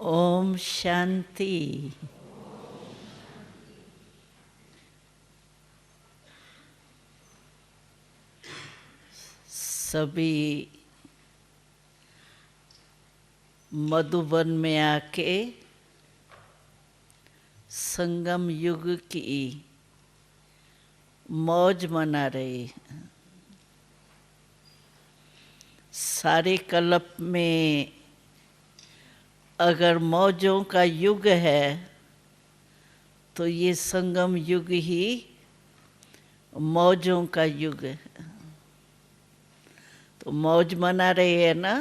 ओम शांति। सभी मधुबन में आके संगम युग की मौज मना रहे हैं। सारे कल्प में अगर मौजों का युग है तो ये संगम युग ही मौजों का युग है। तो मौज मना रहे हैं ना?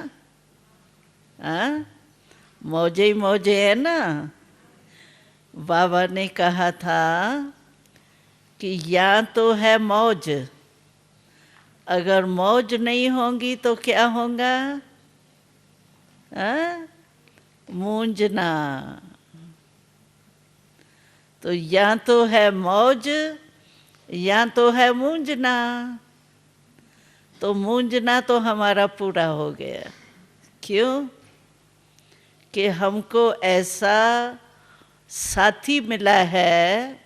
हाँ, मौजे ही मौजे है ना। बाबा ने कहा था कि यहाँ तो है मौज, अगर मौज नहीं होंगी तो क्या होगा? हाँ, मूंजना। तो यहाँ तो है मौज, यहाँ तो है मूंजना। तो मूंजना तो हमारा पूरा हो गया। क्यों? कि हमको ऐसा साथी मिला है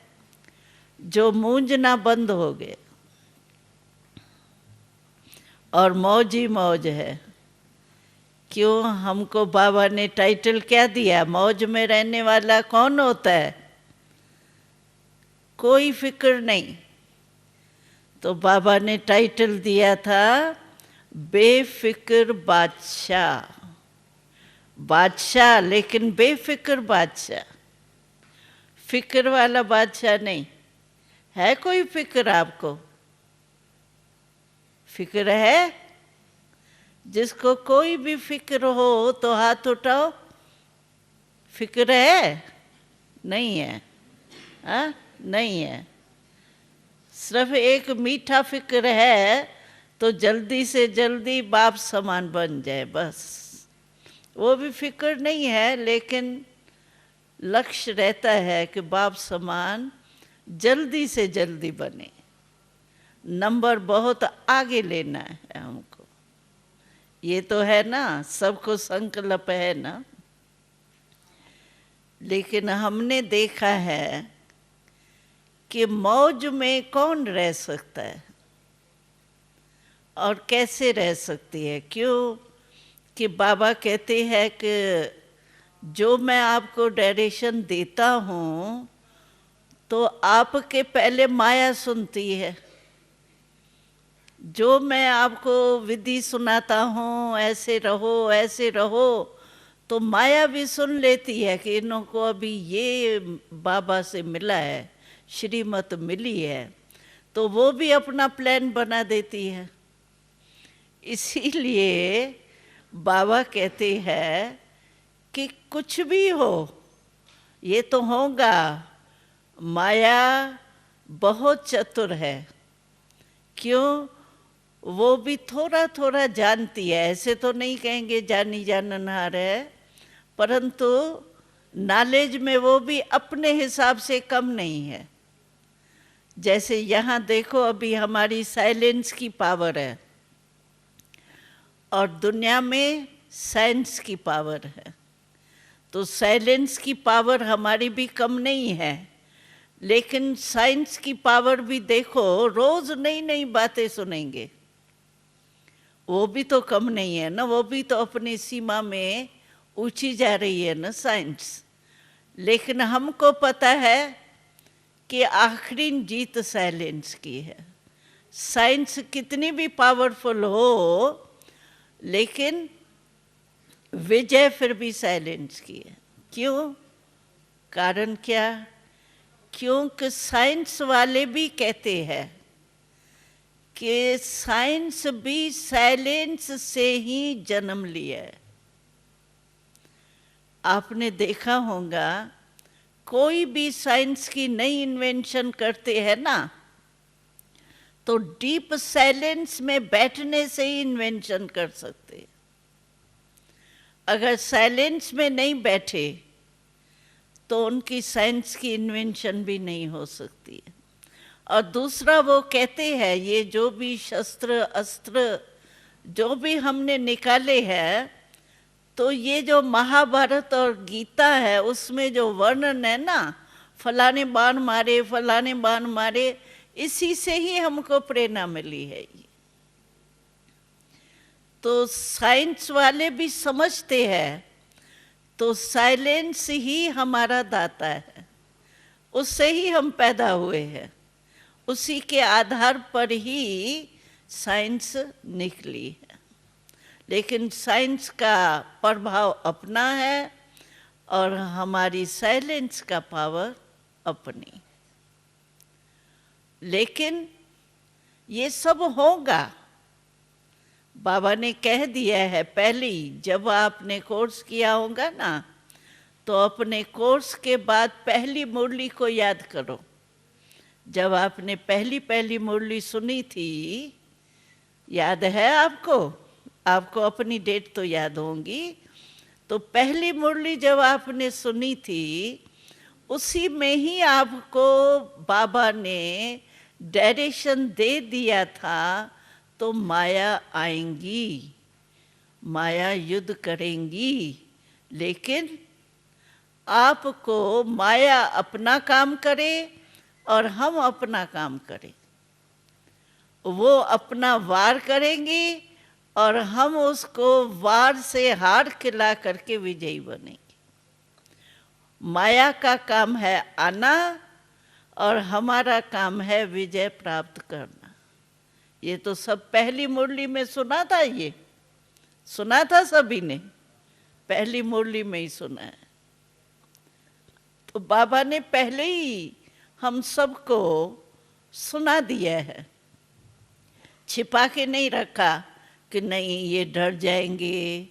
जो मूंजना बंद हो गया और मौज ही मौज है। क्यों? हमको बाबा ने टाइटल क्या दिया? मौज में रहने वाला कौन होता है? कोई फिक्र नहीं। तो बाबा ने टाइटल दिया था बेफिक्र बादशाह। बादशाह, लेकिन बेफिक्र बादशाह। फिक्र वाला बादशाह नहीं है। कोई फिक्र आपको? फिक्र है? जिसको कोई भी फिक्र हो तो हाथ उठाओ। फिक्र है? नहीं है। हाँ, नहीं है। सिर्फ एक मीठा फिक्र है तो जल्दी से जल्दी बाप समान बन जाए, बस। वो भी फिक्र नहीं है, लेकिन लक्ष्य रहता है कि बाप समान जल्दी से जल्दी बने। नंबर बहुत आगे लेना है हमको। ये तो है ना, सबको संकल्प है ना। लेकिन हमने देखा है कि मौज में कौन रह सकता है और कैसे रह सकती है। क्यों? कि बाबा कहते हैं कि जो मैं आपको डायरेक्शन देता हूँ तो आपके पहले माया सुनती है। जो मैं आपको विधि सुनाता हूँ, ऐसे रहो ऐसे रहो, तो माया भी सुन लेती है कि इनको अभी ये बाबा से मिला है, श्रीमत मिली है, तो वो भी अपना प्लान बना देती है। इसीलिए बाबा कहते हैं कि कुछ भी हो ये तो होगा। माया बहुत चतुर है। क्यों? वो भी थोड़ा थोड़ा जानती है। ऐसे तो नहीं कहेंगे जानी जाननहार है, परंतु नॉलेज में वो भी अपने हिसाब से कम नहीं है। जैसे यहाँ देखो, अभी हमारी साइलेंस की पावर है और दुनिया में साइंस की पावर है। तो साइलेंस की पावर हमारी भी कम नहीं है, लेकिन साइंस की पावर भी देखो, रोज नई नई बातें सुनेंगे। वो भी तो कम नहीं है ना। वो भी तो अपनी सीमा में ऊंची जा रही है ना साइंस। लेकिन हमको पता है कि आखिरी जीत साइलेंस की है। साइंस कितनी भी पावरफुल हो, लेकिन विजय फिर भी साइलेंस की है। क्यों? कारण क्या? क्योंकि साइंस वाले भी कहते हैं कि साइंस भी साइलेंस से ही जन्म लिया है। आपने देखा होगा, कोई भी साइंस की नई इन्वेंशन करते हैं ना, तो डीप साइलेंस में बैठने से ही इन्वेंशन कर सकते हैं। अगर साइलेंस में नहीं बैठे तो उनकी साइंस की इन्वेंशन भी नहीं हो सकती है। और दूसरा, वो कहते हैं ये जो भी शस्त्र अस्त्र जो भी हमने निकाले हैं, तो ये जो महाभारत और गीता है उसमें जो वर्णन है ना, फलाने बाण मारे, फलाने बाण मारे, इसी से ही हमको प्रेरणा मिली है ये। तो साइंस वाले भी समझते हैं, तो साइलेंस ही हमारा दाता है, उससे ही हम पैदा हुए हैं, उसी के आधार पर ही साइंस निकली है। लेकिन साइंस का प्रभाव अपना है और हमारी साइलेंस का पावर अपनी। लेकिन ये सब होगा, बाबा ने कह दिया है पहले ही, जब आपने कोर्स किया होगा ना, तो अपने कोर्स के बाद पहली मुरली को याद करो। जब आपने पहली मुरली सुनी थी, याद है आपको? आपको अपनी डेट तो याद होंगी। तो पहली मुरली जब आपने सुनी थी, उसी में ही आपको बाबा ने डायरेक्शन दे दिया था, तो माया आएंगी, माया युद्ध करेंगी, लेकिन आपको माया अपना काम करे और हम अपना काम करें। वो अपना वार करेंगी और हम उसको वार से हार खिला करके विजयी बनेंगे। माया का काम है आना और हमारा काम है विजय प्राप्त करना। ये तो सब पहली मुरली में सुना था, ये सुना था सभी ने, पहली मुरली में ही सुना है। तो बाबा ने पहले ही हम सबको सुना दिया है, छिपा के नहीं रखा कि नहीं ये डर जाएंगे,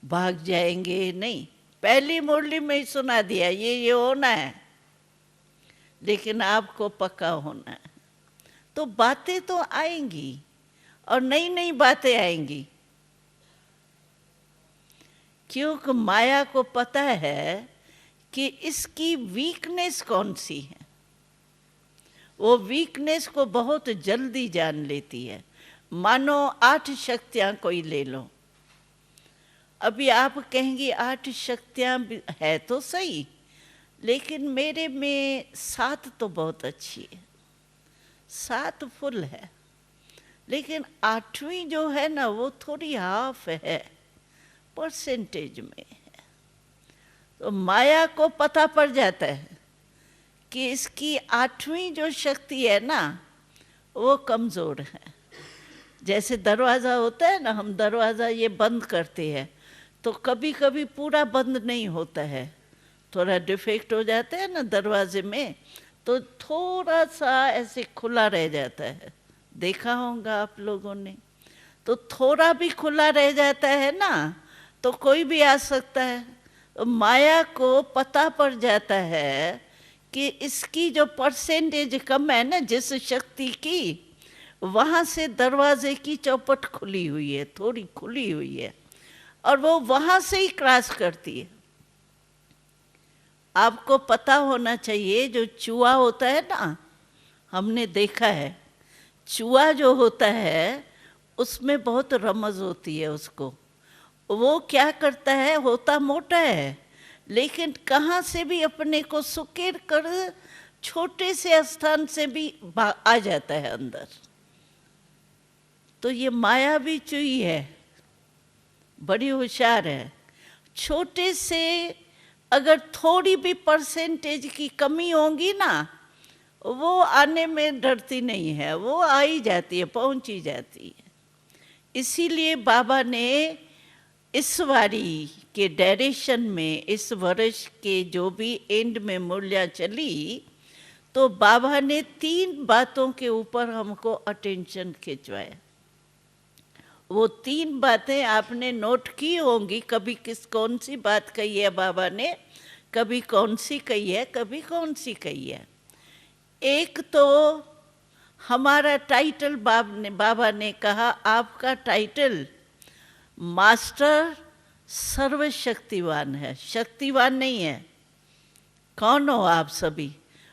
भाग जाएंगे, नहीं, पहली मुरली में ही सुना दिया, ये होना है, लेकिन आपको पक्का होना है। तो बातें तो आएंगी और नई नई बातें आएंगी, क्योंकि माया को पता है कि इसकी वीकनेस कौन सी है। वो वीकनेस को बहुत जल्दी जान लेती है। मानो 8 शक्तियां कोई ले लो, अभी आप कहेंगी 8 शक्तियां है तो सही, लेकिन मेरे में 7 तो बहुत अच्छी है, 7 फुल है, लेकिन 8वीं जो है ना, वो थोड़ी हाफ है, परसेंटेज में है। तो माया को पता पड़ जाता है कि इसकी 8वीं जो शक्ति है ना, वो कमज़ोर है। जैसे दरवाज़ा होता है ना, हम दरवाज़ा ये बंद करते हैं, तो कभी कभी पूरा बंद नहीं होता है, थोड़ा डिफेक्ट हो जाता है ना दरवाजे में, तो थोड़ा सा ऐसे खुला रह जाता है, देखा होगा आप लोगों ने। तो थोड़ा भी खुला रह जाता है ना, तो कोई भी आ सकता है। तो माया को पता पड़ जाता है कि इसकी जो परसेंटेज कम है ना, जिस शक्ति की, वहाँ से दरवाजे की चौपट खुली हुई है, थोड़ी खुली हुई है, और वो वहाँ से ही क्रॉस करती है। आपको पता होना चाहिए, जो चूहा होता है ना, हमने देखा है, चूहा जो होता है उसमें बहुत रमज होती है उसको। वो क्या करता है, होता मोटा है, लेकिन कहाँ से भी अपने को सुकेर कर छोटे से स्थान से भी आ जाता है अंदर। तो ये माया भी चूही है, बड़ी होशियार है। छोटे से अगर थोड़ी भी परसेंटेज की कमी होगी ना, वो आने में डरती नहीं है, वो आ ही जाती है, पहुंच ही जाती है। इसीलिए बाबा ने इस बारी के डायरेक्शन में, इस वर्ष के जो भी एंड में मुरलियाँ चली, तो बाबा ने 3 बातों के ऊपर हमको अटेंशन खिंचवाया। वो 3 बातें आपने नोट की होंगी, कभी कौन सी बात कही है बाबा ने, कभी कौन सी कही है, कभी कौन सी कही है। एक तो हमारा टाइटल बाबा ने कहा, आपका टाइटल मास्टर सर्वशक्तिवान है, शक्तिवान नहीं है। कौन हो आप सभी?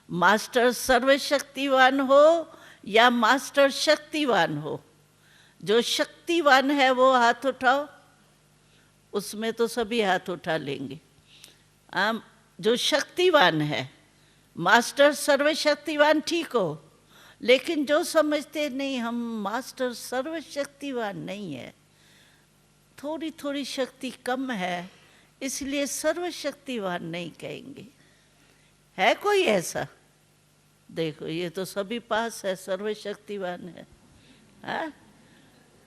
मास्टर सर्वशक्तिवान हो या मास्टर शक्तिवान हो? जो शक्तिवान है वो हाथ उठाओ, उसमें तो सभी हाथ उठा लेंगे। जो शक्तिवान है, मास्टर सर्वशक्तिवान ठीक हो, लेकिन जो समझते नहीं हम मास्टर सर्वशक्तिवान नहीं है, थोड़ी थोड़ी शक्ति कम है, इसलिए सर्वशक्तिवान नहीं कहेंगे। है कोई ऐसा? देखो ये तो सभी पास है, सर्वशक्तिवान है, हाँ?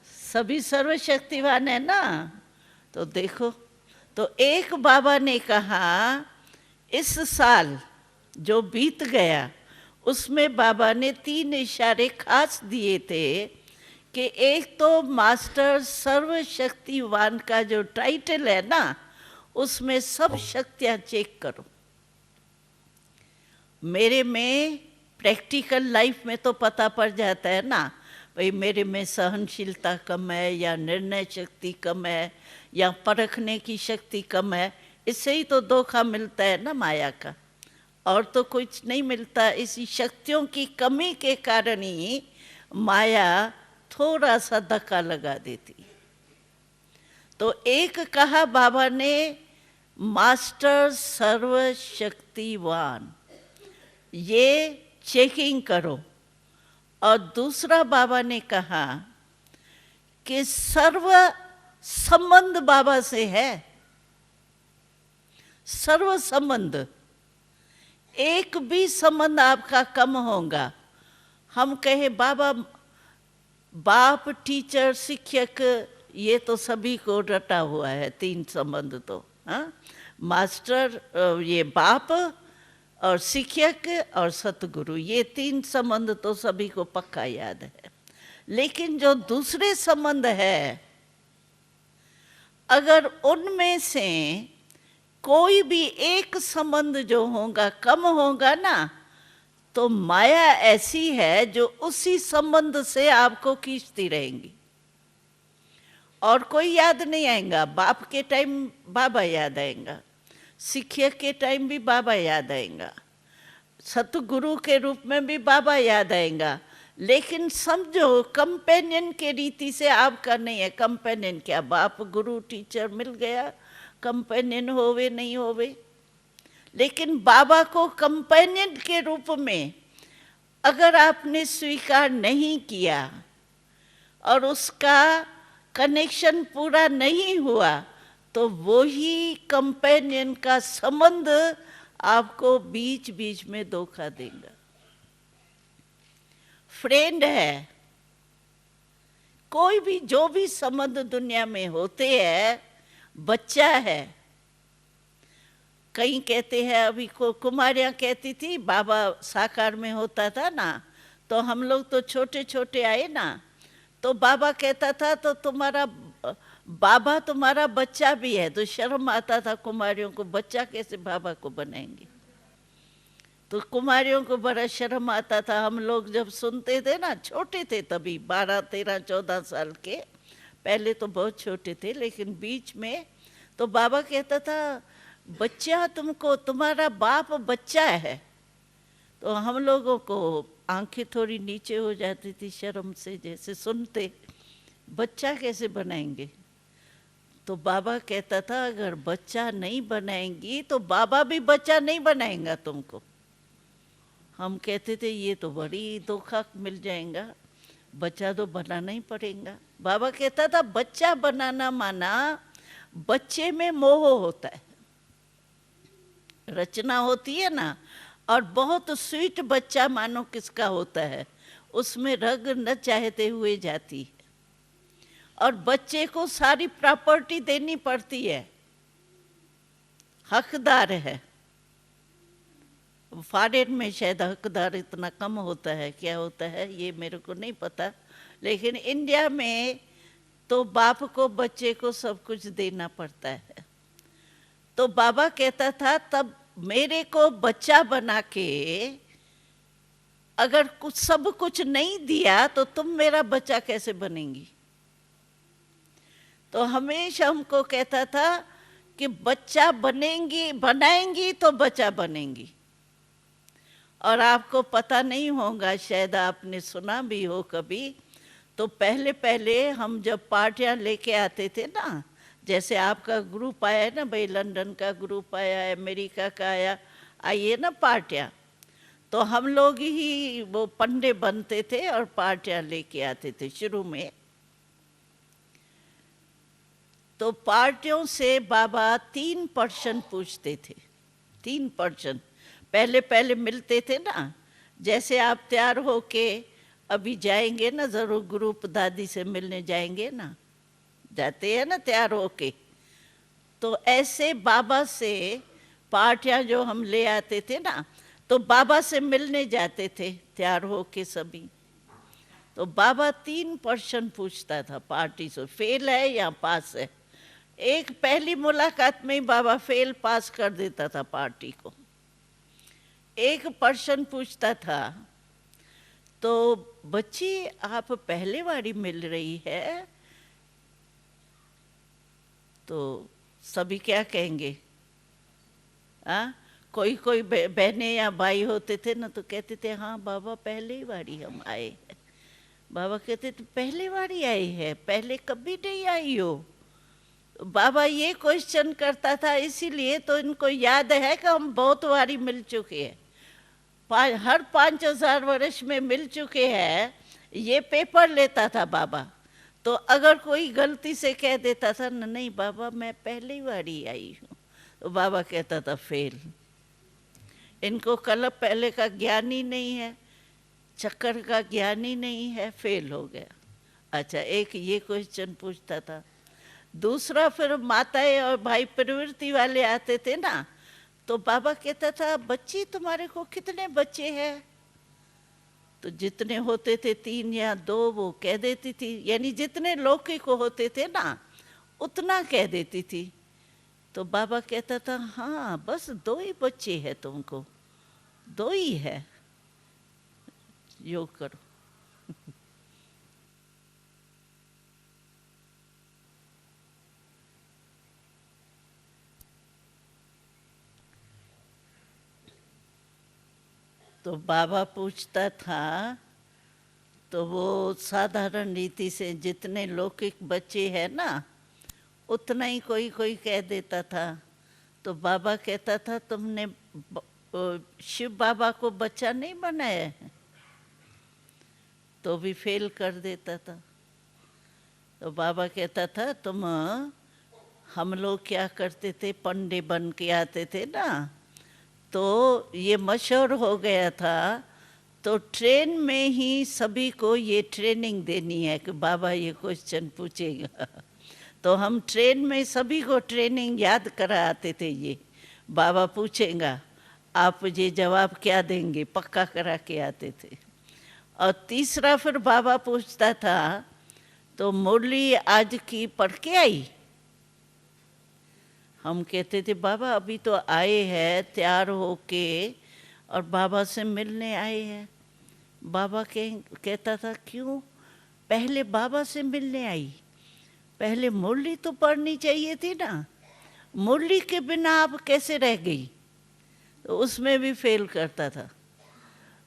सभी सर्वशक्तिवान है ना। तो देखो, तो एक बाबा ने कहा इस साल जो बीत गया उसमें बाबा ने 3 इशारे खास दिए थे कि एक तो मास्टर सर्वशक्तिवान का जो टाइटल है ना, उसमें सब शक्तियाँ चेक करो। मेरे में प्रैक्टिकल लाइफ में तो पता पड़ जाता है ना, भाई मेरे में सहनशीलता कम है, या निर्णय शक्ति कम है, या परखने की शक्ति कम है। इससे ही तो धोखा मिलता है ना माया का, और तो कुछ नहीं मिलता। इसी शक्तियों की कमी के कारण ही माया थोड़ा सा धक्का लगा देती। तो एक कहा बाबा ने मास्टर सर्वशक्तिवान, ये चेकिंग करो। और दूसरा बाबा ने कहा कि सर्व संबंध बाबा से है, सर्व संबंध, एक भी संबंध आपका कम होगा। हम कहे बाबा, बाप, टीचर, शिक्षक, ये तो सभी को रटा हुआ है 3 संबंध तो, हाँ? मास्टर, ये बाप और शिक्षक और सतगुरु, ये 3 संबंध तो सभी को पक्का याद है। लेकिन जो दूसरे संबंध है, अगर उनमें से कोई भी एक संबंध जो होगा कम होगा ना, तो माया ऐसी है जो उसी संबंध से आपको खींचती रहेंगी, और कोई याद नहीं आएगा। बाप के टाइम बाबा याद आएगा, शिक्षक के टाइम भी बाबा याद आएगा, सतगुरु के रूप में भी बाबा याद आएगा। लेकिन समझो कंपेनियन के रीति से आपका नहीं है। कंपेनियन क्या, बाप, गुरु, टीचर मिल गया, कंपेनियन होवे नहीं होवे। लेकिन बाबा को कंपेनियन के रूप में अगर आपने स्वीकार नहीं किया और उसका कनेक्शन पूरा नहीं हुआ, तो वो ही कंपेनियन का संबंध आपको बीच बीच में धोखा देगा। फ्रेंड है, कोई भी जो भी संबंध दुनिया में होते हैं, बच्चा है। कई कहते हैं, अभी को कुमारियाँ कहती थी बाबा साकार में होता था ना, तो हम लोग तो छोटे छोटे आए ना, तो बाबा कहता था तो तुम्हारा बाबा तुम्हारा बच्चा भी है। तो शर्म आता था कुमारियों को, बच्चा कैसे बाबा को बनाएंगे। तो कुमारियों को बड़ा शर्म आता था। हम लोग जब सुनते थे ना, छोटे थे तभी, 12, 13, 14 साल के, पहले तो बहुत छोटे थे, लेकिन बीच में तो बाबा कहता था बच्चा तुमको, तुम्हारा बाप बच्चा है। तो हम लोगों को आंखें थोड़ी नीचे हो जाती थी शर्म से, जैसे सुनते बच्चा कैसे बनाएंगे। तो बाबा कहता था अगर बच्चा नहीं बनाएंगी तो बाबा भी बच्चा नहीं बनाएगा तुमको। हम कहते थे ये तो बड़ी धोखा मिल जाएगा, बच्चा तो बनाना ही पड़ेगा। बाबा कहता था बच्चा बनाना माना बच्चे में मोह होता है, रचना होती है ना, और बहुत स्वीट बच्चा मानो किसका होता है, उसमें रग न चाहते हुए जाती है, और बच्चे को सारी प्रॉपर्टी देनी पड़ती है, हकदार है। फॉरेन में शायद हकदार इतना कम होता है, क्या होता है ये मेरे को नहीं पता, लेकिन इंडिया में तो बाप को बच्चे को सब कुछ देना पड़ता है। तो बाबा कहता था तब मेरे को बच्चा बना के अगर कुछ सब कुछ नहीं दिया तो तुम मेरा बच्चा कैसे बनेंगी। तो हमेशा हमको कहता था कि बच्चा बनेंगी, बनाएंगी तो बच्चा बनेंगी। और आपको पता नहीं होगा, शायद आपने सुना भी हो कभी, तो पहले पहले हम जब पार्टियां लेके आते थे ना, जैसे आपका ग्रुप आया है ना भाई, लंदन का ग्रुप आया, अमेरिका का आया, आइए ना पार्टियाँ, तो हम लोग ही वो पंडे बनते थे और पार्टियाँ लेके आते थे शुरू में। तो पार्टियों से बाबा 3% पूछते थे, 3%। पहले पहले मिलते थे ना, जैसे आप तैयार हो के अभी जाएंगे ना, ज़रूर ग्रुप दादी से मिलने जाएंगे ना, जाते हैं ना तैयार हो के, तो ऐसे बाबा से पार्टियाँ जो हम ले आते थे ना, तो बाबा से मिलने जाते थे तैयार हो के सभी। तो बाबा 3% पूछता था पार्टी से, फेल है या पास है। एक पहली मुलाकात में ही बाबा फेल पास कर देता था पार्टी को। 1% पूछता था, तो बच्ची आप पहले वाली मिल रही है, तो सभी क्या कहेंगे? कोई कोई बहनें या भाई होते थे ना, तो कहते थे हाँ बाबा पहले ही बारी हम आए हैं। बाबा कहते थे पहले बारी आई है, पहले कभी नहीं आई हो। बाबा ये क्वेश्चन करता था, इसीलिए तो इनको याद है कि हम बहुत बारी मिल चुके हैं, हर 5000 वर्ष में मिल चुके हैं। ये पेपर लेता था बाबा, तो अगर कोई गलती से कह देता था ना नहीं बाबा मैं पहली बारी आई हूँ, तो बाबा कहता था फेल। इनको कलप पहले का ज्ञान ही नहीं है, चक्कर का ज्ञान ही नहीं है, फेल हो गया। अच्छा, एक ये क्वेश्चन पूछता था। दूसरा फिर माताएं और भाई प्रवृत्ति वाले आते थे ना, तो बाबा कहता था बच्ची तुम्हारे को कितने बच्चे हैं? तो जितने होते थे 3 या 2 वो कह देती थी, यानी जितने लौकिक होते थे ना उतना कह देती थी। तो बाबा कहता था हाँ बस 2 ही बच्चे हैं तुमको, 2 ही है, योग करो। तो बाबा पूछता था, तो वो साधारण रीति से जितने लौकिक बच्चे हैं ना उतना ही कोई कोई कह देता था। तो बाबा कहता था तुमने शिव बाबा को बच्चा नहीं बनाया है, तो भी फेल कर देता था। तो बाबा कहता था तुम, हम लोग क्या करते थे, पंडे बन के आते थे ना, तो ये मशहूर हो गया था, तो ट्रेन में ही सभी को ये ट्रेनिंग देनी है कि बाबा ये क्वेश्चन पूछेगा। तो हम ट्रेन में सभी को ट्रेनिंग याद करा आते थे, ये बाबा पूछेगा आप ये जवाब क्या देंगे, पक्का करा के आते थे। और तीसरा फिर बाबा पूछता था, तो मुरली आज की पढ़ के आई? हम कहते थे बाबा अभी तो आए हैं तैयार होके और बाबा से मिलने आए हैं। बाबा कहता था क्यों पहले बाबा से मिलने आई? पहले मुरली तो पढ़नी चाहिए थी ना, मुरली के बिना आप कैसे रह गई? तो उसमें भी फेल करता था।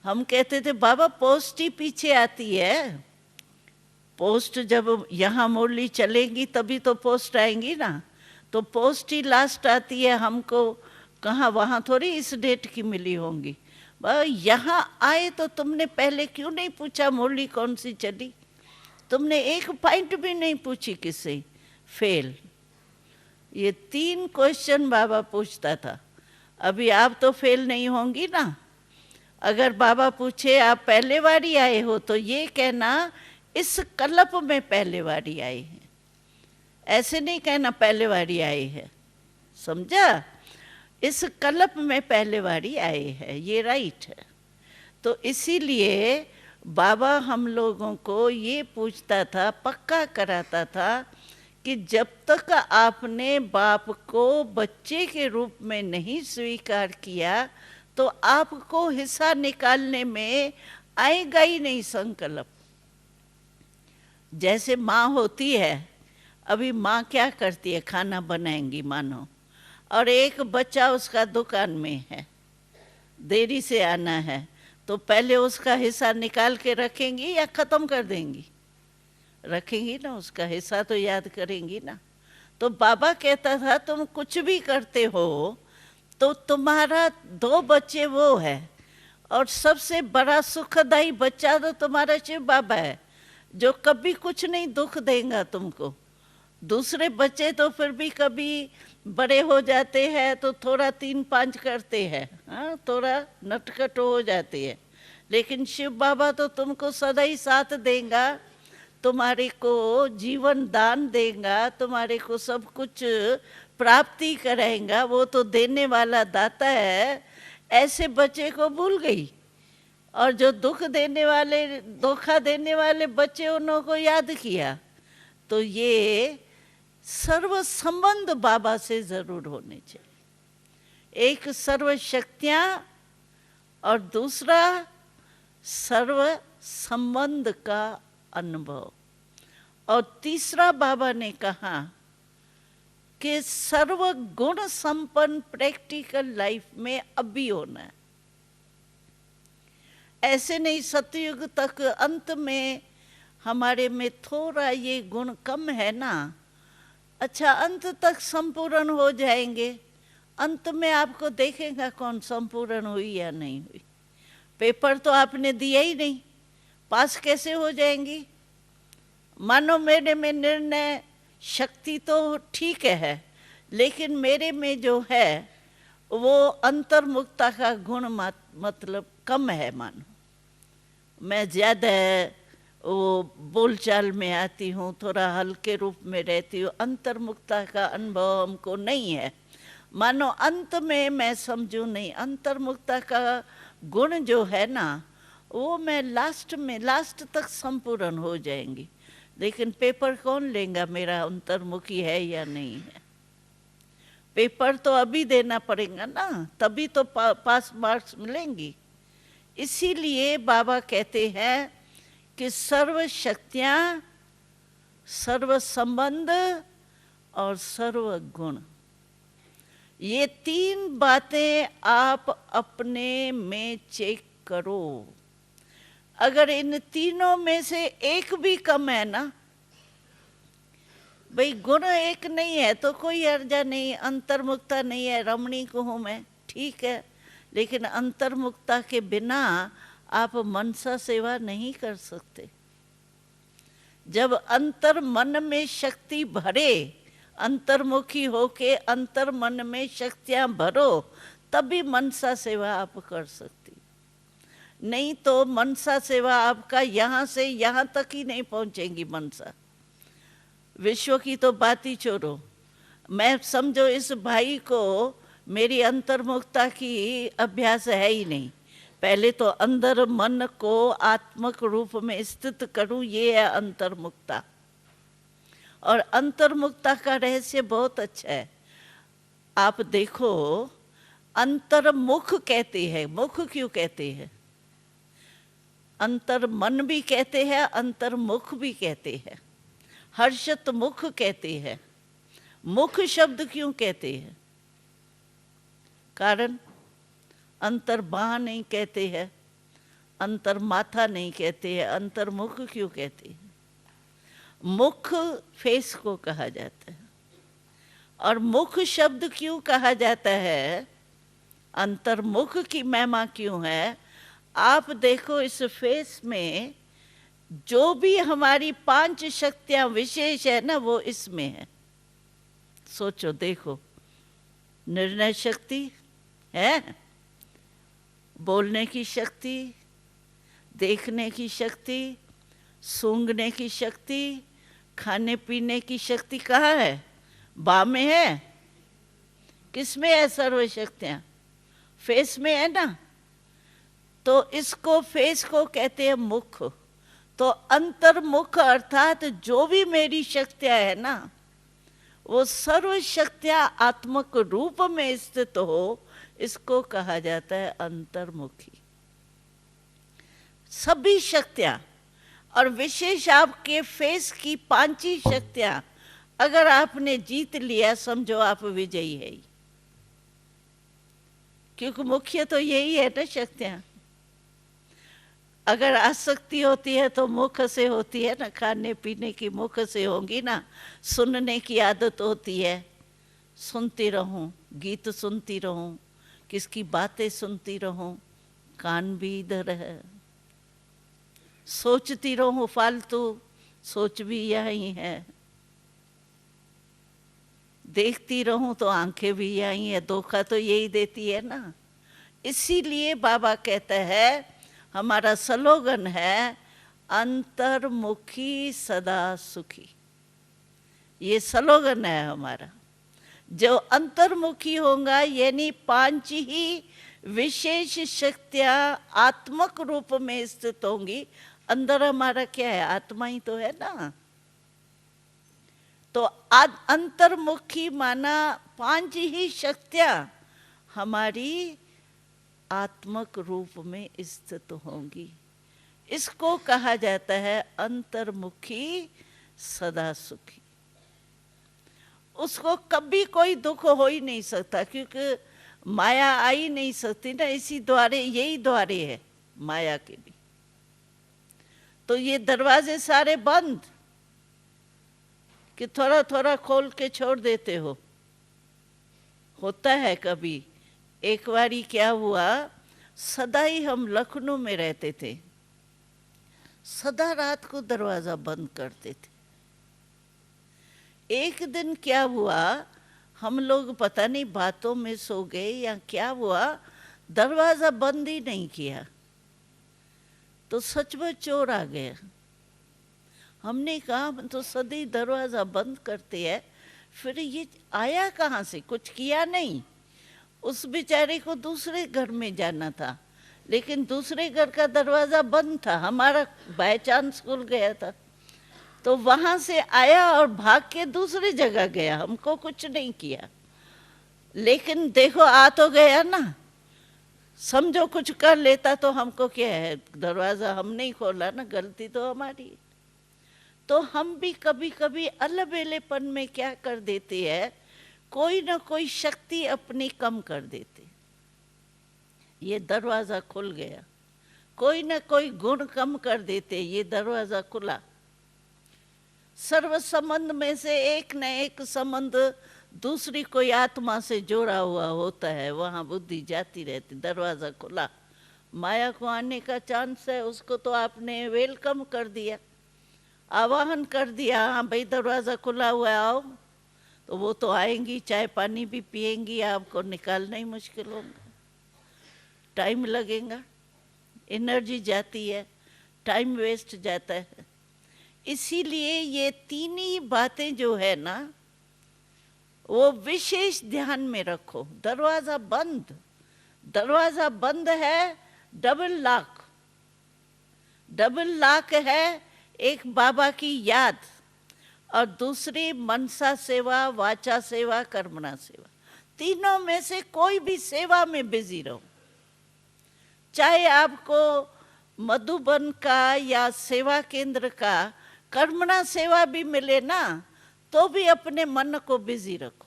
हम कहते थे बाबा पोस्ट ही पीछे आती है, पोस्ट जब यहाँ मुरली चलेगी तभी तो पोस्ट आएंगी ना, तो पोस्ट ही लास्ट आती है, हमको कहाँ वहाँ थोड़ी इस डेट की मिली होंगी। यहाँ आए तो तुमने पहले क्यों नहीं पूछा मुरली कौन सी चली? तुमने एक पॉइंट भी नहीं पूछी किससे, फेल। ये 3 क्वेश्चन बाबा पूछता था। अभी आप तो फेल नहीं होंगी ना। अगर बाबा पूछे आप पहले बारी आए हो, तो ये कहना इस कल्प में पहले बारी आए हैं, ऐसे नहीं कहना पहले बारी आए हैं, समझा? इस कल्प में पहले बारी आए हैं, ये राइट है। तो इसीलिए बाबा हम लोगों को ये पूछता था, पक्का कराता था कि जब तक आपने बाप को बच्चे के रूप में नहीं स्वीकार किया, तो आपको हिस्सा निकालने में आएगा ही नहीं संकल्प। जैसे माँ होती है, अभी माँ क्या करती है, खाना बनाएंगी मानो, और एक बच्चा उसका दुकान में है, देरी से आना है, तो पहले उसका हिस्सा निकाल के रखेंगी या ख़त्म कर देंगी? रखेंगी ना, उसका हिस्सा तो याद करेंगी ना। तो बाबा कहता था तुम कुछ भी करते हो तो तुम्हारा 2 बच्चे वो है, और सबसे बड़ा सुखदाई बच्चा तो तुम्हारा शिव बाबा है, जो कभी कुछ नहीं दुख देगा तुमको। दूसरे बच्चे तो फिर भी कभी बड़े हो जाते हैं तो थोड़ा 3-5 करते हैं, हाँ, थोड़ा नटखट हो जाते हैं, लेकिन शिव बाबा तो तुमको सदा ही साथ देगा, तुम्हारे को जीवन दान देगा, तुम्हारे को सब कुछ प्राप्ति कराएगा, वो तो देने वाला दाता है। ऐसे बच्चे को भूल गई, और जो दुख देने वाले, धोखा देने वाले बच्चे उन्हों को याद किया। तो ये सर्व संबंध बाबा से जरूर होने चाहिए। एक सर्व शक्तियाँ और दूसरा सर्व संबंध का अनुभव, और तीसरा बाबा ने कहा कि सर्व गुण संपन्न प्रैक्टिकल लाइफ में अभी होना है। ऐसे नहीं सतयुग तक अंत में हमारे में थोड़ा ये गुण कम है ना, अच्छा अंत तक संपूर्ण हो जाएंगे। अंत में आपको देखेगा कौन संपूर्ण हुई या नहीं हुई। पेपर तो आपने दिया ही नहीं, पास कैसे हो जाएंगी। मानो मेरे में निर्णय शक्ति तो ठीक है, लेकिन मेरे में जो है वो अंतर्मुखता का गुण मतलब कम है। मानो मैं ज़्यादा वो बोलचाल में आती हूँ, थोड़ा हल्के रूप में रहती हूँ, अंतर्मुखता का अनुभव हमको नहीं है। मानो अंत में मैं समझूं नहीं, अंतर्मुखता का गुण जो है ना वो मैं लास्ट तक संपूर्ण हो जाएंगी। लेकिन पेपर कौन लेगा मेरा अंतर्मुखी है या नहीं है। पेपर तो अभी देना पड़ेगा ना, तभी तो पास मार्क्स मिलेंगी। इसीलिए बाबा कहते हैं कि सर्व शक्तियाँ, सर्व संबंध और सर्व गुण, ये 3 बातें आप अपने में चेक करो। अगर इन तीनों में से एक भी कम है ना, भाई गुण एक नहीं है तो कोई अर्जा नहीं, अंतर्मुखता नहीं है, रमणीक हूँ मैं, ठीक है, लेकिन अंतर्मुखता के बिना आप मनसा सेवा नहीं कर सकते। जब अंतर मन में शक्ति भरे, अंतर्मुखी होके अंतर मन में शक्तियाँ भरो, तभी मनसा सेवा आप कर सकती। नहीं तो मनसा सेवा आपका यहाँ से यहाँ तक ही नहीं पहुँचेगी। मनसा विश्व की तो बात ही छोड़ो। मैं समझो इस भाई को मेरी अंतर्मुखता की अभ्यास है ही नहीं। पहले तो अंदर मन को आत्मक रूप में स्थित करूं, ये है अंतर्मुखता। और अंतर्मुखता का रहस्य बहुत अच्छा है। आप देखो, अंतर्मुख कहते हैं, मुख क्यों कहते हैं? अंतर मन भी कहते हैं, अंतर्मुख भी कहते हैं, हर्षत मुख कहते हैं। मुख शब्द क्यों कहते हैं? कारण अंतर बाह नहीं कहते हैं, अंतर माथा नहीं कहते हैं, अंतर्मुख क्यों कहते हैं? मुख फेस को कहा जाता है। और मुख शब्द क्यों कहा जाता है? अंतर्मुख की महिमा क्यों है? आप देखो इस फेस में जो भी हमारी 5 शक्तियां विशेष है ना, वो इसमें है। सोचो देखो, निर्णय शक्ति है, बोलने की शक्ति, देखने की शक्ति, सूंघने की शक्ति, खाने पीने की शक्ति कहाँ है? बा में है। किसमें है सर्व शक्तियाँ? फेस में है ना। तो इसको फेस को कहते हैं मुख। तो अंतर्मुख अर्थात जो भी मेरी शक्तियाँ है ना, वो सर्व शक्तियाँ आत्मक रूप में स्थित हो, इसको कहा जाता है अंतर्मुखी। सभी शक्तियाँ, और विशेष आपके फेस की 5 ही शक्तियाँ अगर आपने जीत लिया, समझो आप विजयी है। क्योंकि मुख्य तो यही है ना शक्तियाँ। अगर आसक्ति होती है तो मुख से होती है ना, खाने पीने की मुख से होगी ना। सुनने की आदत होती है, सुनती रहूं, गीत सुनती रहूं, किसकी बातें सुनती रहूं, कान भी इधर है। सोचती रहूं फालतू, सोच भी यही है। देखती रहूं तो आंखें भी यही है, धोखा तो यही देती है ना। इसीलिए बाबा कहते हैं, हमारा स्लोगन है अंतर्मुखी सदा सुखी। ये स्लोगन है हमारा। जो अंतर्मुखी होगा, यानी 5 ही विशेष शक्तियां आत्मक रूप में स्थित होंगी। अंदर हमारा क्या है? आत्मा ही तो है ना। तो अंतर्मुखी माना 5 ही शक्तियां हमारी आत्मक रूप में स्थित होंगी। इसको कहा जाता है अंतर्मुखी सदा सुखी। उसको कभी कोई दुख हो ही नहीं सकता, क्योंकि माया आ ही नहीं सकती ना। इसी द्वारे, यही द्वारे है माया के भी। तो ये दरवाजे सारे बंद कि थोड़ा थोड़ा खोल के छोड़ देते हो। होता है कभी। एक बारी क्या हुआ, सदा ही हम लखनऊ में रहते थे, सदा रात को दरवाजा बंद करते थे। एक दिन क्या हुआ, हम लोग पता नहीं बातों में सो गए या क्या हुआ, दरवाजा बंद ही नहीं किया, तो सचमुच चोर आ गया। हमने कहा हम तो सदी दरवाजा बंद करते हैं, फिर ये आया कहाँ से? कुछ किया नहीं। उस बेचारे को दूसरे घर में जाना था, लेकिन दूसरे घर का दरवाजा बंद था, हमारा बाय चांस खुल गया था। तो वहां से आया और भाग के दूसरी जगह गया, हमको कुछ नहीं किया। लेकिन देखो, आ तो गया ना। समझो कुछ कर लेता तो हमको क्या है, दरवाजा हम नहीं खोला ना, गलती तो हमारी। तो हम भी कभी कभी अलबेलेपन में क्या कर देते हैं, कोई ना कोई शक्ति अपनी कम कर देते। ये दरवाजा खुल गया। कोई ना कोई गुण कम कर देते, ये दरवाजा खुला। सर्व संबंध में से एक न एक संबंध दूसरी कोई आत्मा से जोड़ा हुआ होता है, वहां बुद्धि जाती रहती। दरवाजा खुला, माया को आने का चांस है, उसको तो आपने वेलकम कर दिया, आवाहन कर दिया। हाँ भाई, दरवाजा खुला हुआ है, आओ। तो वो तो आएंगी, चाय पानी भी पिएंगी, आपको निकालना ही मुश्किल होगा, टाइम लगेगा, एनर्जी जाती है, टाइम वेस्ट जाता है। इसीलिए ये 3 ही बातें जो है ना, वो विशेष ध्यान में रखो। दरवाजा बंद, दरवाजा बंद है, डबल लॉक। डबल लॉक है, एक बाबा की याद और दूसरी मनसा सेवा, वाचा सेवा, कर्मणा सेवा। तीनों में से कोई भी सेवा में बिजी रहो। चाहे आपको मधुबन का या सेवा केंद्र का कर्मणा सेवा भी मिले ना, तो भी अपने मन को बिजी रखो।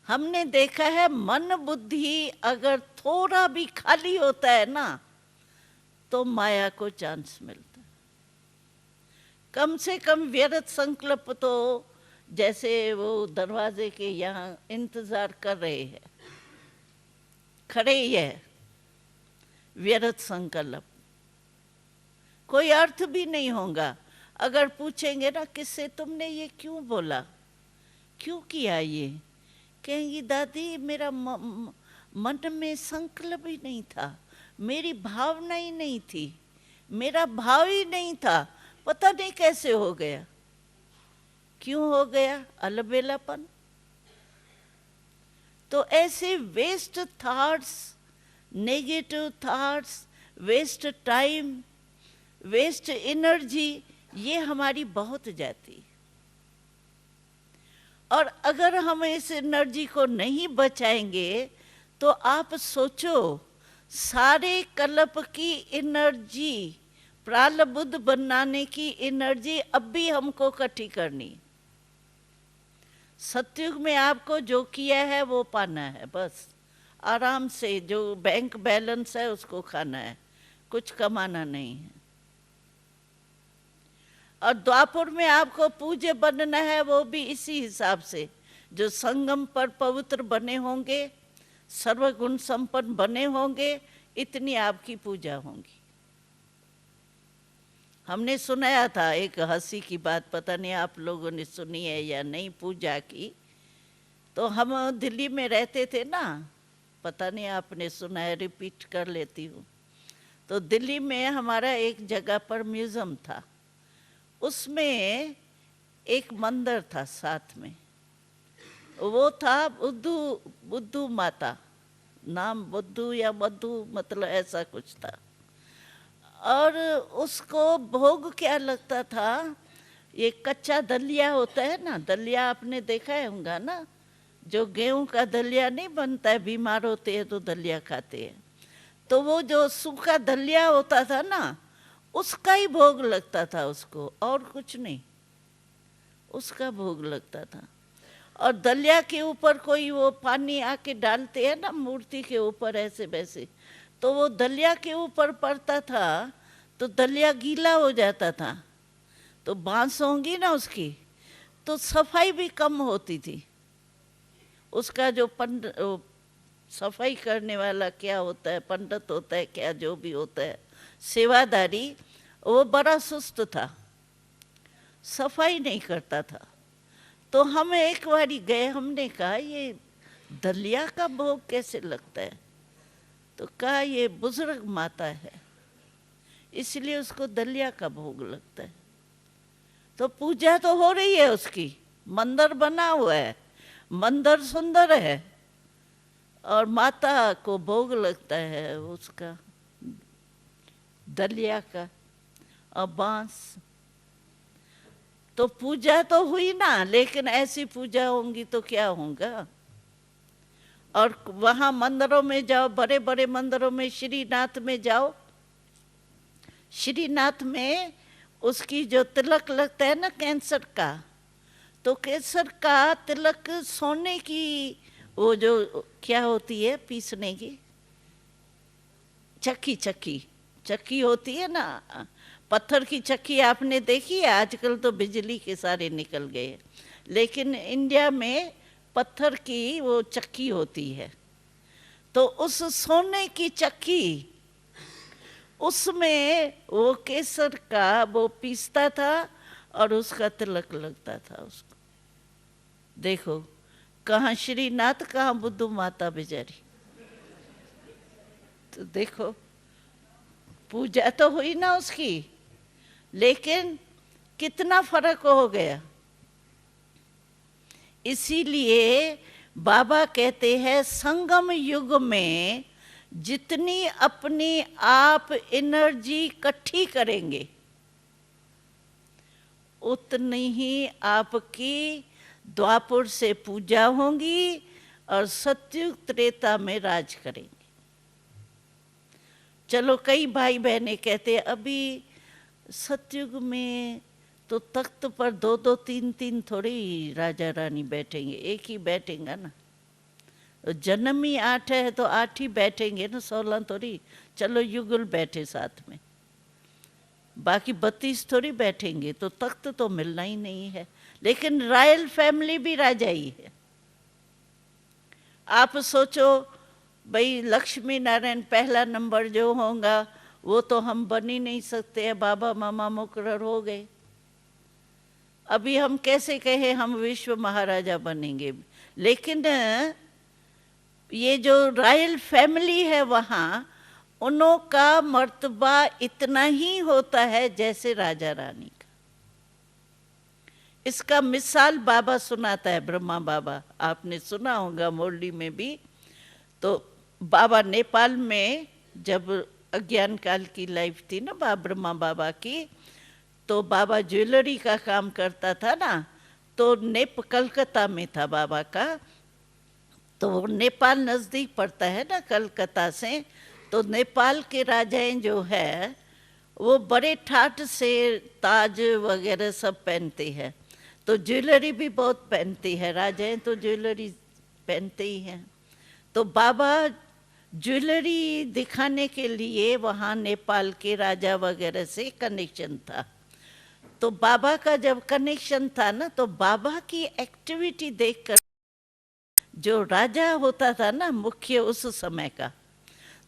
हमने देखा है, मन बुद्धि अगर थोड़ा भी खाली होता है ना, तो माया को चांस मिलता है। कम से कम व्यर्थ संकल्प तो, जैसे वो दरवाजे के यहाँ इंतजार कर रहे हैं, खड़े ही है, व्यर्थ संकल्प, कोई अर्थ भी नहीं होगा। अगर पूछेंगे ना, किससे तुमने ये क्यों बोला, क्यों किया ये, कहेंगी दादी मेरा मन में संकल्प ही नहीं था, मेरी भावना ही नहीं थी, मेरा भाव ही नहीं था, पता नहीं कैसे हो गया। क्यों हो गया? अलबेलापन। तो ऐसे waste thoughts, negative thoughts, waste time, waste energy, ये हमारी बहुत जाती। और अगर हम इस एनर्जी को नहीं बचाएंगे, तो आप सोचो, सारे कल्प की एनर्जी, प्रालब्ध बनाने की एनर्जी अब भी हमको इकट्ठी करनी। सतयुग में आपको जो किया है वो पाना है, बस आराम से। जो बैंक बैलेंस है उसको खाना है, कुछ कमाना नहीं है। और द्वापर में आपको पूज्य बनना है, वो भी इसी हिसाब से, जो संगम पर पवित्र बने होंगे, सर्वगुण संपन्न बने होंगे, इतनी आपकी पूजा होगी। हमने सुनाया था एक हंसी की बात, पता नहीं आप लोगों ने सुनी है या नहीं, पूजा की। तो हम दिल्ली में रहते थे ना, पता नहीं आपने सुना है, रिपीट कर लेती हूँ। तो दिल्ली में हमारा एक जगह पर म्यूज़ियम था, उसमें एक मंदिर था साथ में, वो था बुद्धू माता, नाम बुद्धू या मधु मतलब ऐसा कुछ था। और उसको भोग क्या लगता था, ये कच्चा दलिया होता है ना, दलिया आपने देखा है होगा ना, जो गेहूं का दलिया नहीं बनता है, बीमार होते हैं तो दलिया खाते हैं, तो वो जो सूखा दलिया होता था ना, उसका ही भोग लगता था उसको, और कुछ नहीं, उसका भोग लगता था। और दलिया के ऊपर कोई वो पानी आके डालते हैं ना मूर्ति के ऊपर ऐसे वैसे, तो वो दलिया के ऊपर पड़ता था तो दलिया गीला हो जाता था, तो बांस होंगी ना उसकी, तो सफाई भी कम होती थी। उसका जो सफाई करने वाला क्या होता है, पंडित होता है क्या, जो भी होता है सेवादारी, वो बड़ा सुस्त था, सफाई नहीं करता था। तो हम एक बारी गए, हमने कहा ये दलिया का भोग कैसे लगता है, तो कहा ये बुजुर्ग माता है इसलिए उसको दलिया का भोग लगता है। तो पूजा तो हो रही है उसकी, मंदिर बना हुआ है, मंदिर सुंदर है, और माता को भोग लगता है उसका दलिया का और बांस। तो पूजा तो हुई ना, लेकिन ऐसी पूजा होंगी तो क्या होगा। और वहाँ मंदिरों में जाओ, बड़े बड़े मंदिरों में, श्रीनाथ में जाओ, श्रीनाथ में उसकी जो तिलक लगता है ना कैंसर का, तो कैंसर का तिलक सोने की वो जो क्या होती है पीसने की चक्की होती है ना, पत्थर की चक्की आपने देखी है, आजकल तो बिजली के सारे निकल गए, लेकिन इंडिया में पत्थर की वो चक्की होती है। तो उस सोने की चक्की, उसमें वो केसर का वो पीसता था और उसका तिलक लगता था उसको। देखो कहाँ श्रीनाथ, कहाँ बुद्धू माता बेचारी। तो देखो पूजा तो हुई ना उसकी, लेकिन कितना फर्क हो गया। इसीलिए बाबा कहते हैं संगम युग में जितनी अपनी आप एनर्जी इकट्ठी करेंगे, उतनी ही आपकी द्वापर से पूजा होंगी और सतयुग त्रेता में राज करेंगे। चलो कई भाई बहनें कहते हैं अभी सतयुग में तो तख्त पर दो दो तीन तीन थोड़ी राजा रानी बैठेंगे, एक ही बैठेंगे ना। जन्म ही 8 है तो 8 ही बैठेंगे ना, 16 थोड़ी। चलो युगल बैठे साथ में, बाकी 32 थोड़ी बैठेंगे, तो तख्त तो मिलना ही नहीं है। लेकिन रॉयल फैमिली भी राजा ही है। आप सोचो भाई लक्ष्मी नारायण पहला नंबर जो होगा वो तो हम बन ही नहीं सकते हैं, बाबा मामा मुकर्रर हो गए। अभी हम कैसे कहे हम विश्व महाराजा बनेंगे, लेकिन ये जो रॉयल फैमिली है वहाँ, उनों का मर्तबा इतना ही होता है जैसे राजा रानी का। इसका मिसाल बाबा सुनाता है, ब्रह्मा बाबा, आपने सुना होगा मोरली में भी। तो बाबा नेपाल में जब अज्ञान काल की लाइफ थी ना ब्रह्मा बाबा की, तो बाबा ज्वेलरी का काम करता था ना, तो कलकत्ता में था बाबा का। तो नेपाल नज़दीक पड़ता है ना कलकत्ता से, तो नेपाल के राजाएं जो है वो बड़े ठाठ से ताज वगैरह सब पहनते हैं, तो ज्वेलरी भी बहुत पहनती है, राजाएं तो ज्वेलरी पहनते ही हैं। तो बाबा ज्वेलरी दिखाने के लिए वहाँ नेपाल के राजा वगैरह से कनेक्शन था। तो बाबा का जब कनेक्शन था ना, तो बाबा की एक्टिविटी देखकर जो राजा होता था ना मुख्य उस समय का,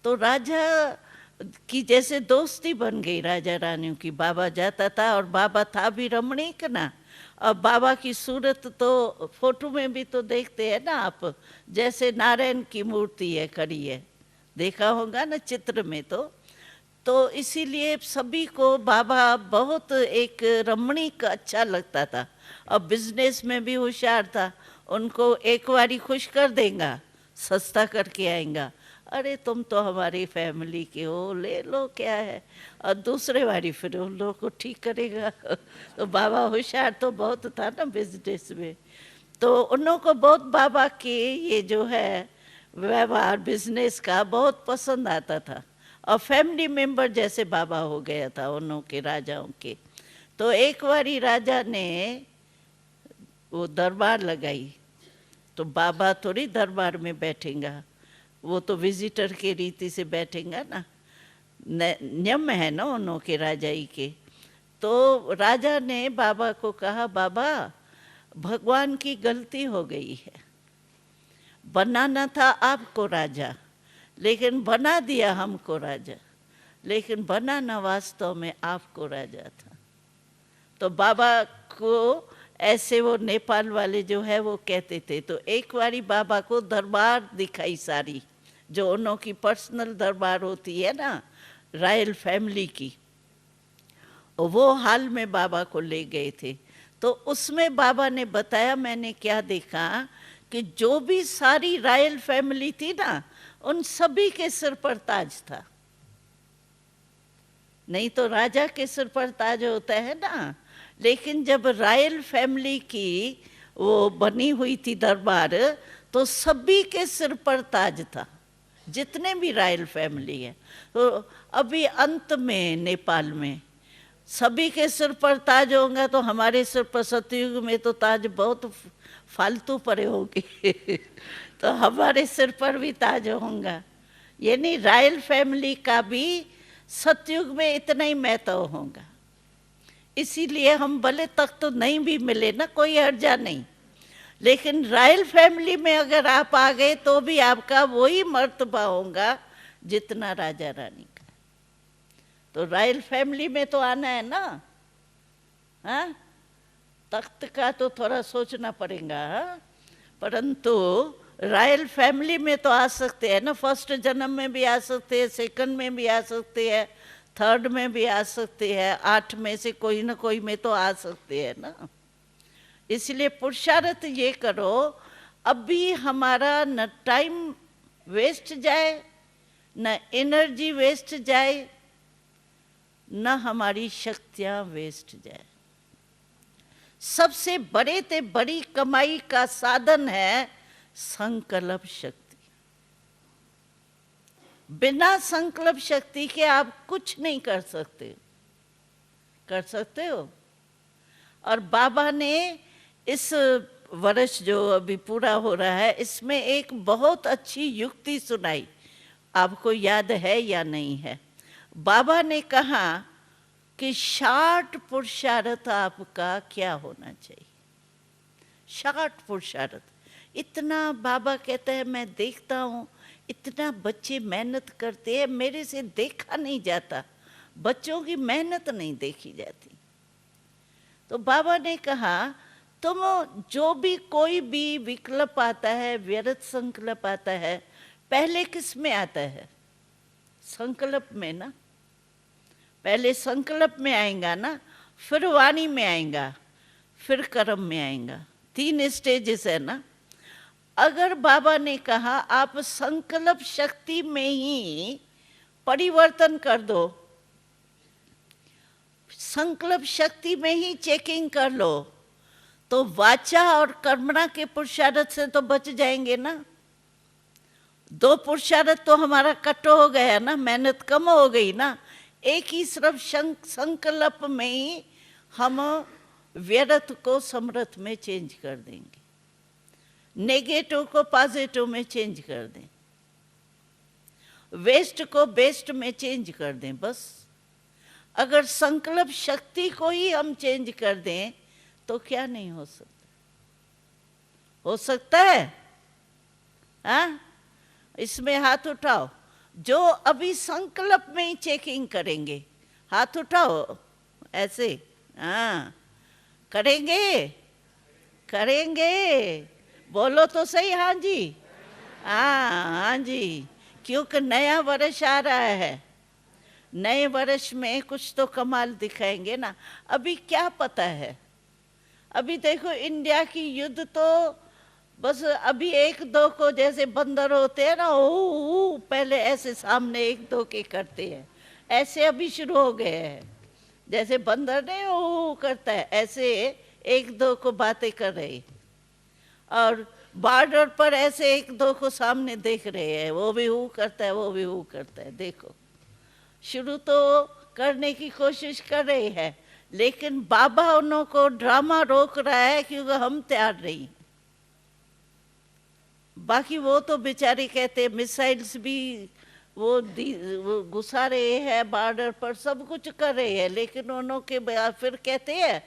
तो राजा की जैसे दोस्ती बन गई राजा रानियों की। बाबा जाता था और बाबा था भी रमणीक ना। अब बाबा की सूरत तो फोटो में भी तो देखते हैं ना आप, जैसे नारायण की मूर्ति है खड़ी है, देखा होगा ना चित्र में। तो इसीलिए सभी को बाबा बहुत एक रमणीक अच्छा लगता था। अब बिजनेस में भी होशियार था, उनको एक बारी खुश कर देगा, सस्ता करके आएगा, अरे तुम तो हमारी फैमिली के हो, ले लो क्या है, और दूसरे बारी फिर उन लोगों को ठीक करेगा। तो बाबा होशियार तो बहुत था ना बिजनेस में, तो उन लोगों को बहुत बाबा के ये जो है व्यवहार बिजनेस का बहुत पसंद आता था, और फैमिली मेंबर जैसे बाबा हो गया था उन के राजाओं के। तो एक बारी राजा ने वो दरबार लगाई, तो बाबा थोड़ी दरबार में बैठेगा, वो तो विजिटर के रीति से बैठेगा ना, नियम है ना उन के राजाई के। तो राजा ने बाबा को कहा, बाबा भगवान की गलती हो गई है, बनाना था आपको राजा, लेकिन बना दिया हमको राजा, लेकिन बनाना वास्तव में आपको राजा था। तो बाबा को ऐसे वो नेपाल वाले जो है वो कहते थे। तो एक बारी बाबा को दरबार दिखाई सारी, जो उन्हों की पर्सनल दरबार होती है ना रॉयल फैमिली की, वो हाल में बाबा को ले गए थे। तो उसमें बाबा ने बताया, मैंने क्या देखा कि जो भी सारी रॉयल फैमिली थी ना, उन सभी के सिर पर ताज था। नहीं तो राजा के सिर पर ताज होता है ना, लेकिन जब रॉयल फैमिली की वो बनी हुई थी दरबार, तो सभी के सिर पर ताज था, जितने भी रॉयल फैमिली है। तो अभी अंत में नेपाल में सभी के सिर पर ताज होगा, तो हमारे सिर पर सतयुग में तो ताज बहुत फालतू पड़े होंगे तो हमारे सिर पर भी ताज होगा। यानी रॉयल फैमिली का भी सतयुग में इतना ही महत्व होगा। इसीलिए हम भले तक तो नहीं भी मिले ना, कोई हर्जा नहीं, लेकिन रॉयल फैमिली में अगर आप आ गए तो भी आपका वही मर्तबा होगा जितना राजा रानी का। तो रॉयल फैमिली में तो आना है ना, हाँ, तख्त का तो थोड़ा सोचना पड़ेगा, हाँ? परंतु रॉयल फैमिली में तो आ सकते हैं ना, फर्स्ट जन्म में भी आ सकते हैं, सेकंड में भी आ सकते हैं, थर्ड में भी आ सकते हैं, 8 में से कोई ना कोई में तो आ सकते हैं ना। इसलिए पुरुषार्थ ये करो, अभी हमारा न टाइम वेस्ट जाए, न एनर्जी वेस्ट जाए, न हमारी शक्तियाँ वेस्ट जाए। सबसे बड़े ते बड़ी कमाई का साधन है संकल्प शक्ति। बिना संकल्प शक्ति के आप कुछ नहीं कर सकते। कर सकते हो? और बाबा ने इस वर्ष जो अभी पूरा हो रहा है, इसमें एक बहुत अच्छी युक्ति सुनाई, आपको याद है या नहीं है? बाबा ने कहा कि 60 पुरुषार्थ आपका क्या होना चाहिए। 60 पुरुषार्थ, इतना बाबा कहते हैं, मैं देखता हूँ इतना बच्चे मेहनत करते हैं, मेरे से देखा नहीं जाता, बच्चों की मेहनत नहीं देखी जाती। तो बाबा ने कहा, तुम जो भी कोई भी विकल्प आता है, व्यर्थ संकल्प आता है, पहले किस में आता है? संकल्प में ना। पहले संकल्प में आएगा ना, फिर वाणी में आएगा, फिर कर्म में आएगा। 3 स्टेजेस है ना। अगर बाबा ने कहा आप संकल्प शक्ति में ही परिवर्तन कर दो, संकल्प शक्ति में ही चेकिंग कर लो, तो वाचा और कर्मणा के पुरुषार्थ से तो बच जाएंगे ना। 2 पुरुषार्थ तो हमारा कट हो गया ना, मेहनत कम हो गई ना। एक ही सिर्फ संकल्प में ही हम व्यर्थ को समर्थ में चेंज कर देंगे, नेगेटिव को पॉजिटिव में चेंज कर दें। वेस्ट को बेस्ट में चेंज कर दें बस। अगर संकल्प शक्ति को ही हम चेंज कर दें तो क्या नहीं हो सकता? हो सकता है? हाँ, इसमें हाथ उठाओ जो अभी संकल्प में ही चेकिंग करेंगे। हाथ उठाओ ऐसे। हाँ, करेंगे? करेंगे? बोलो तो सही। हाँ जी, हाँ जी, क्योंकि नया वर्ष आ रहा है। नए वर्ष में कुछ तो कमाल दिखाएंगे ना। अभी क्या पता है? अभी देखो इंडिया की युद्ध तो बस अभी एक दो को, जैसे बंदर होते हैं ना, ओ पहले ऐसे सामने एक दो के करते हैं, ऐसे अभी शुरू हो गए हैं। जैसे बंदर ने ओ करता है, ऐसे एक दो को बातें कर रही, और बॉर्डर पर ऐसे एक दो को सामने देख रहे हैं, वो भी हु करता है, वो भी हु करता है। देखो, शुरू तो करने की कोशिश कर रही है, लेकिन बाबा उन्हों को ड्रामा रोक रहा है क्योंकि हम तैयार नहीं। बाकी वो तो बेचारे कहते मिसाइल्स भी वो घुसा रहे हैं बॉर्डर पर, सब कुछ कर रहे हैं, लेकिन उन्हों के फिर कहते हैं,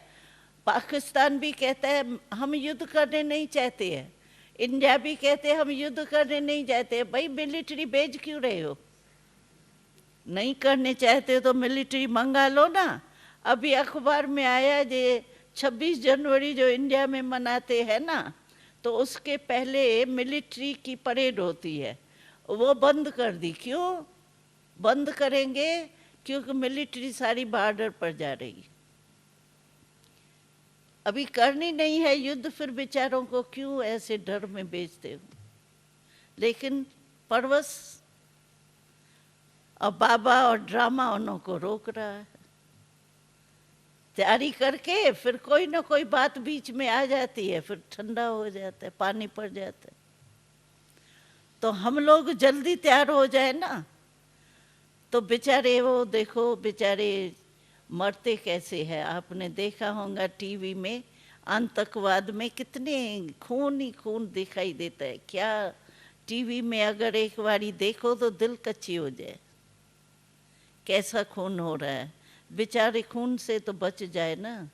पाकिस्तान भी कहता है हम युद्ध करने नहीं चाहते हैं, इंडिया भी कहते हैं हम युद्ध करने नहीं चाहते। भाई मिलिट्री भेज क्यों रहे हो? नहीं करने चाहते तो मिलिट्री मंगा लो ना। अभी अखबार में आया ये 26 जनवरी जो इंडिया में मनाते हैं ना, तो उसके पहले मिलिट्री की परेड होती है, वो बंद कर दी। क्यों बंद करेंगे? क्योंकि मिलिट्री सारी बॉर्डर पर जा रही। अभी करनी नहीं है युद्ध, फिर बेचारों को क्यों ऐसे डर में बेचते हो? लेकिन परवश और बाबा और ड्रामा उन्हों को रोक रहा है। तैयारी करके फिर कोई ना कोई बात बीच में आ जाती है, फिर ठंडा हो जाता है, पानी पड़ जाता है। तो हम लोग जल्दी तैयार हो जाए ना, तो बेचारे वो देखो बेचारे मरते कैसे हैं। आपने देखा होगा टीवी में, आतंकवाद में कितने खून ही खून दिखाई देता है। क्या टीवी में अगर एक बारी देखो तो दिल कच्ची हो जाए, कैसा खून हो रहा है। बेचारे खून से तो बच जाए ना।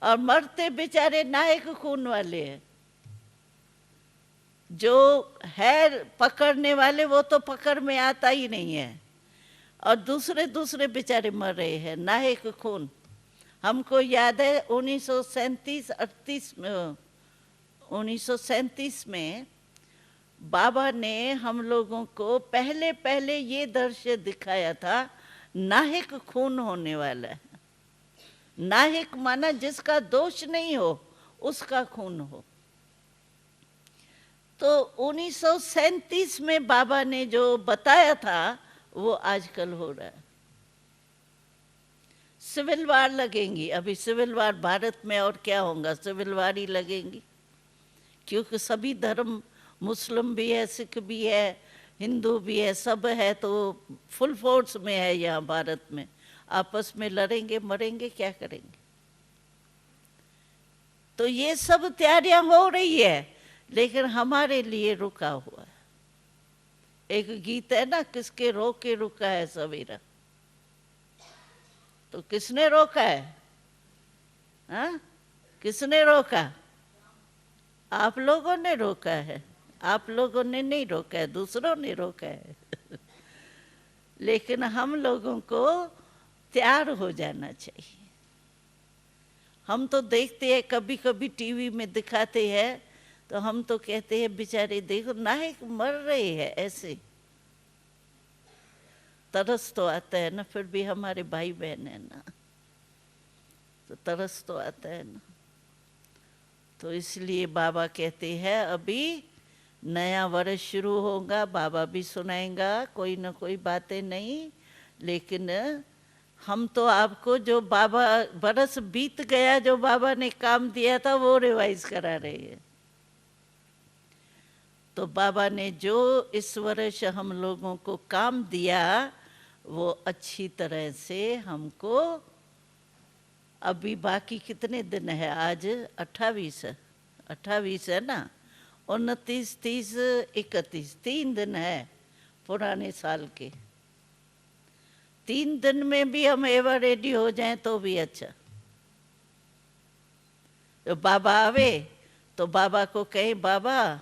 और मरते बेचारे नायक खून वाले हैं, जो है पकड़ने वाले वो तो पकड़ में आता ही नहीं है, और दूसरे दूसरे बेचारे मर रहे हैं नायक खून। हमको याद है 1937 में बाबा ने हम लोगों को पहले पहले ये दृश्य दिखाया था, नायक खून होने वाला है। नायक माना जिसका दोष नहीं हो, उसका खून हो। तो 1937 में बाबा ने जो बताया था वो आजकल हो रहा है। सिविल वार लगेंगी, अभी सिविल वार भारत में, और क्या होगा, सिविल वार ही लगेंगी। क्योंकि सभी धर्म, मुस्लिम भी है, सिख भी है, हिंदू भी है, सब है, तो फुल फोर्स में है यहाँ भारत में। आपस में लड़ेंगे मरेंगे, क्या करेंगे? तो ये सब तैयारियां हो रही है, लेकिन हमारे लिए रुका हुआ है। एक गीत है ना, किसके रोके रुका है सवेरा। तो किसने रोका है? हाँ, किसने रोका? आप लोगों ने रोका है। आप लोगों ने नहीं रोका है, दूसरों ने रोका है। लेकिन हम लोगों को तैयार हो जाना चाहिए। हम तो देखते हैं, कभी कभी टीवी में दिखाते हैं, तो हम तो कहते हैं बेचारे देखो नायक मर रहे हैं ऐसे। तरस तो आता है ना, फिर भी हमारे भाई बहन है ना, तो तरस तो आता है ना। तो इसलिए बाबा कहते हैं अभी नया वर्ष शुरू होगा, बाबा भी सुनाएगा कोई ना कोई बातें नहीं, लेकिन हम तो आपको जो बाबा बरस बीत गया, जो बाबा ने काम दिया था वो रिवाइज करा रहे हैं। तो बाबा ने जो इस वर्ष हम लोगों को काम दिया वो अच्छी तरह से हमको, अभी बाकी कितने दिन है, आज 28 है ना, 29, 30, 31, 3 दिन है, पुराने साल के। 3 दिन में भी हम एवर रेडी हो जाएं तो भी अच्छा। तो बाबा आवे तो बाबा को कहे, बाबा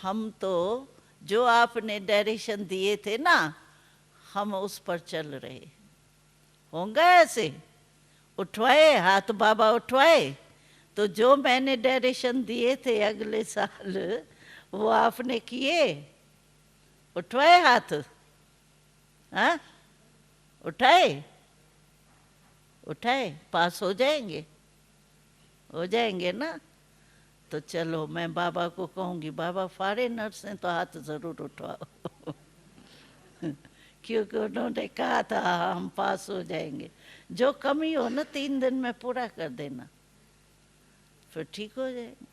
हम तो जो आपने डायरेक्शन दिए थे ना, हम उस पर चल रहे। होंगे ऐसे? उठवाए हाथ, बाबा उठवाए। तो जो मैंने डायरेक्शन दिए थे अगले साल, वो आपने किए? उठवाए हाथ? हाँ, उठाए? उठाए? पास हो जाएंगे? हो जाएंगे ना? तो चलो मैं बाबा को कहूँगी, बाबा फॉरेनर्स हैं तो हाथ ज़रूर उठवाओ। क्योंकि उन्होंने कहा था हम पास हो जाएंगे। जो कमी हो ना 3 दिन में पूरा कर देना, फिर ठीक हो जाएंगे।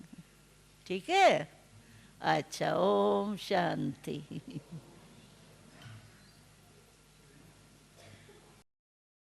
ठीक है? अच्छा, ओम शांति।